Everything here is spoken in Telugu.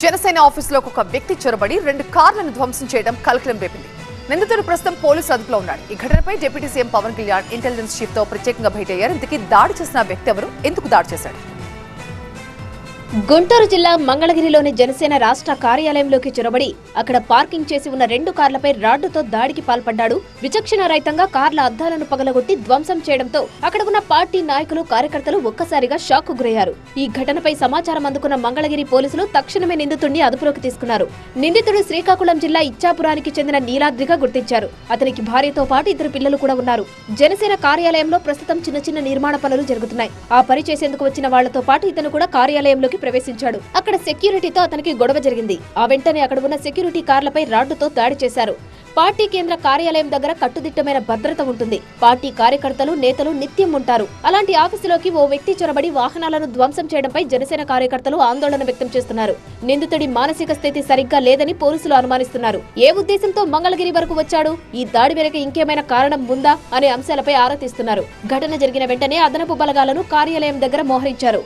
జనసేన ఆఫీసులోకి ఒక వ్యక్తి చొరబడి 2 కార్లను ధ్వంసం చేయడం కలకలం రేపింది. నిందితుడు ప్రస్తుతం పోలీసు అదుపులో ఉన్నాడు. ఈ ఘటనపై deputy CM Pawan Kalyan intelligence chief తో ప్రత్యేకంగా భేటీ అయ్యారు. ఇంతకీ దాడి చేసిన వ్యక్తి ఎవరు, ఎందుకు దాడి చేశాడు? గుంటూరు జిల్లా మంగళగిరిలోని జనసేన రాష్ట్ర కార్యాలయంలోకి చొరబడి అక్కడ పార్కింగ్ చేసి ఉన్న 2 కార్లపై రాడ్డుతో దాడికి పాల్పడ్డాడు. విచక్షణ రహితంగా కార్ల అద్దాలను పగలగొట్టి ధ్వంసం చేయడంతో అక్కడ ఉన్న పార్టీ నాయకులు, కార్యకర్తలు ఒక్కసారిగా షాక్ గురయ్యారు. ఈ ఘటనపై సమాచారం అందుకున్న మంగళగిరి పోలీసులు తక్షణమే నిందితుడిని అదుపులోకి తీసుకున్నారు. నిందితుడు శ్రీకాకుళం జిల్లా ఇచ్చాపురానికి చెందిన నీలాద్రిగా గుర్తించారు. అతనికి భార్యతో పాటు 2 పిల్లలు కూడా ఉన్నారు. జనసేన కార్యాలయంలో ప్రస్తుతం చిన్న నిర్మాణ పనులు జరుగుతున్నాయి. ఆ పని చేసేందుకు వచ్చిన వాళ్లతో పాటు ఇతను కూడా కార్యాలయంలోకి ప్రవేశించాడు. అక్కడ సెక్యూరిటీతో అతనికి గొడవ జరిగింది. ఆ వెంటనే అక్కడ ఉన్న సెక్యూరిటీ కార్లపై రాడ్డుతో దాడి చేశారు. పార్టీ కేంద్ర కార్యాలయం దగ్గర కట్టుదిట్టమైన భద్రత ఉంటుంది. పార్టీ కార్యకర్తలు, నేతలు నిత్యం ఉంటారు. అలాంటి ఆఫీసులోకి ఓ వ్యక్తి చొరబడి వాహనాలను ధ్వంసం చేయడంపై జనసేన కార్యకర్తలు ఆందోళన వ్యక్తం చేస్తున్నారు. నిందితుడి మానసిక స్థితి సరిగ్గా లేదని పోలీసులు అనుమానిస్తున్నారు. ఏ ఉద్దేశంతో మంగళగిరి వరకు వచ్చాడు, ఈ దాడి వెనుక ఇంకేమైనా కారణం ఉందా అనే అంశాలపై ఆరా తీస్తున్నారు. ఘటన జరిగిన వెంటనే అదనపు బలగాలను కార్యాలయం దగ్గర మోహరించారు.